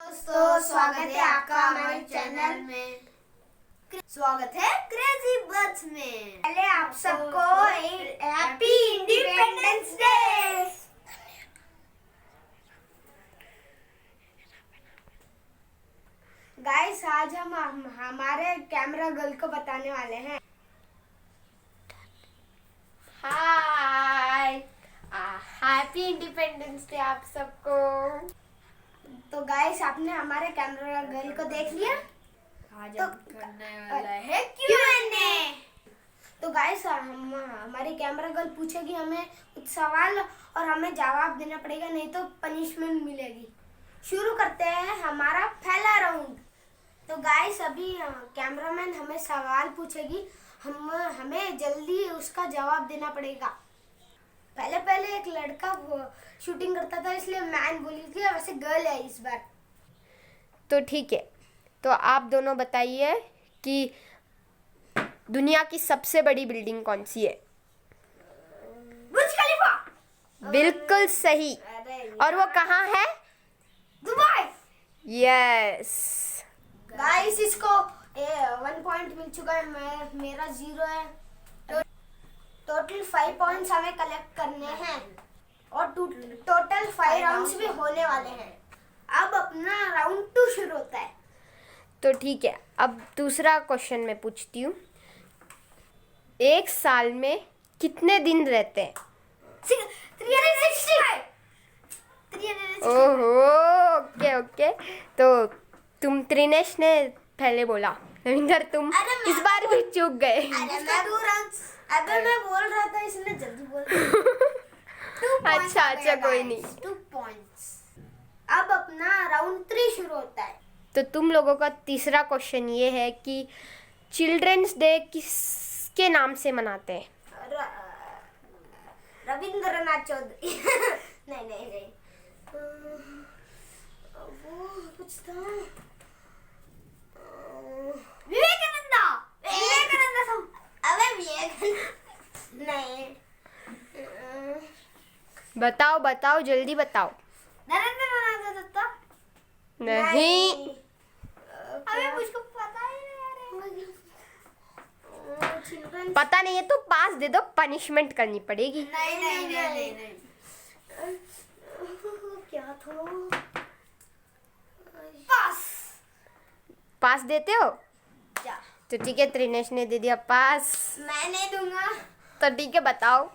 दोस्तों स्वागत है आपका हमारे चैनल में। स्वागत है क्रेजी बर्ड्स में। पहले आप सबको हैप्पी इंडिपेंडेंस डे। गाइस आज हम हमारे कैमरा गर्ल को बताने वाले हैं। हाय, हैप्पी इंडिपेंडेंस डे आप सबको। तो गाइस आपने हमारे कैमरा गर्ल को देख लिया। आज तो करने वाला है Q&A। तो गाइस हमारी कैमरा गर्ल पूछेगी हमें कुछ सवाल और हमें जवाब देना पड़ेगा, नहीं तो पनिशमेंट मिलेगी। शुरू करते हैं हमारा पहला राउंड। तो गाइस अभी कैमरामैन हमें सवाल पूछेगी, हमें जल्दी उसका जवाब देना पड़ेगा। पहले एक लड़का शूटिंग करता था, इसलिए मैन बोली थी, वैसे गर्ल है इस बार। तो ठीक है, तो आप दोनों बताइए कि दुनिया की सबसे बड़ी बिल्डिंग कौन सी है? बुर्ज खलीफा। बिल्कुल सही। और वो कहाँ है? दुबई। यस। गाइस इसको 1 पॉइंट मिल चुका है, मेरा 0 है। टोटल 5 पॉइंट्स हमें कलेक्ट करने हैं और टोटल 5 राउंड्स भी होने वाले हैं। अब अपना राउंड 2 शुरू होता है। तो ठीक है, अब दूसरा क्वेश्चन मैं पूछती हूँ। एक साल में कितने दिन रहते हैं? 365। ओहो, ओके। तो तुम त्रिनेश ने पहले बोला, रविंदर तुम इस बार भी चूक गए। अगर मैं बोल रहा था, इसने जल्दी बोल दिया। अच्छा कोई नहीं। 2 पॉइंट्स। अब अपना राउंड 3 शुरू होता है। तो तुम लोगों का तीसरा क्वेश्चन ये है कि चिल्ड्रंस डे किसके नाम से मनाते हैं? रविंद्रनाथ चौधरी। नहीं वो कुछ था। विवेकानंदा था। अबे विवेकानंद नहीं। बताओ जल्दी बताओ। नरेंद्रनाथ दत्ता नहीं। अबे मुझको पता ही नहीं। चिल्ड्रन पता नहीं है तो पास दे दो, पनिशमेंट करनी पड़ेगी। नहीं। क्या था? पास देते हो? क्या? तो ठीक है, त्रिनेश ने दे दिया पास। मैं नहीं दूंगा। तो ठीक है, बताओ।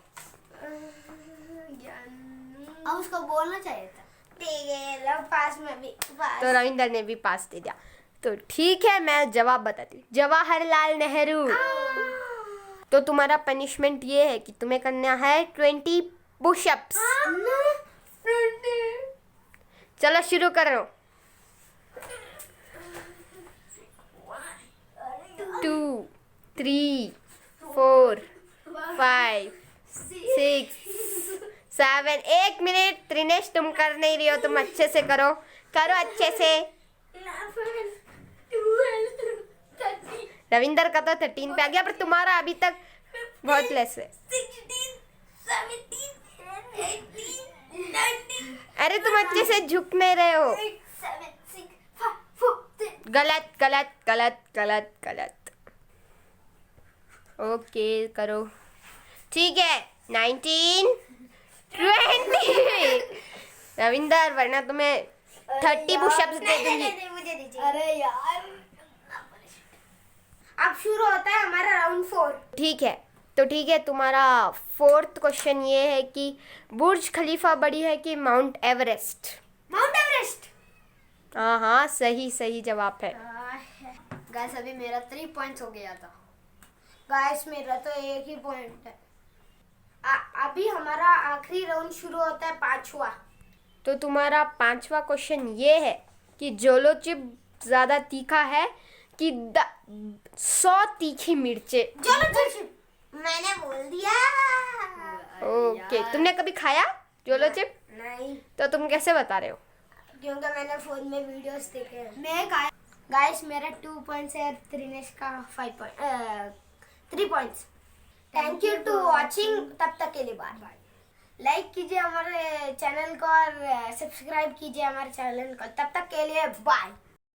अब उसको बोलना चाहिए था। ठीक है, लो पास में भी पास। तो रविंदर ने भी पास दे दिया। तो ठीक है, मैं जवाब बताती हूँ। जवाहरलाल नेहरू। तो तुम्हारा पनिशमेंट ये है कि तुम्हें करना है 20 पुशअप्स। चलो शुरू करो। 2 3 4 5 6 7। 1 मिनट त्रिनेश, तुम कर नहीं रही हो, तुम अच्छे से करो अच्छे से। रविंदर का तो 13 पे आ गया, पर तुम्हारा अभी तक बहुत लेस है। 16, 17, 18, अरे तुम अच्छे से झुक नहीं रहे हो। 7, 6, 5, 4, 3। गलत। ओके करो। ठीक है, 19 20। रविंदर, वरना तुम्हें 30 पुशअप्स दे दूंगी। मुझे दीजिए। अरे यार। अब शुरू होता है हमारा राउंड 4। ठीक है, तुम्हारा 4th क्वेश्चन ये है कि बुर्ज खलीफा बड़ी है कि माउंट एवरेस्ट? Mount Everest. हाँ, सही जवाब है। गाइस अभी मेरा 3 पॉइंट्स हो गया था। गाइस मेरा तो 1 ही पॉइंट है। अभी हमारा आखिरी राउंड शुरू होता है, 5वां। तो तुम्हारा 5वां क्वेश्चन ये है कि जोलो चिप ज्यादा तीखा है कि 100 तीखी मिर्चे? जोलो चिप। मैंने बोल दिया। ओके, तुमने कभी खाया जोलो चिप? नहीं, तो तुम कैसे बता रहे हो? क्योंकि मैंने फोन में वीडियोस देखे हैं। मैं गाइस मेरा 2 पॉइंट्स है, त्रिनेश का 3 points. Thank you to watching. तब तक के लिए बाय। लाइक कीजिए हमारे चैनल को और सब्सक्राइब कीजिए हमारे चैनल को। तब तक के लिए बाय।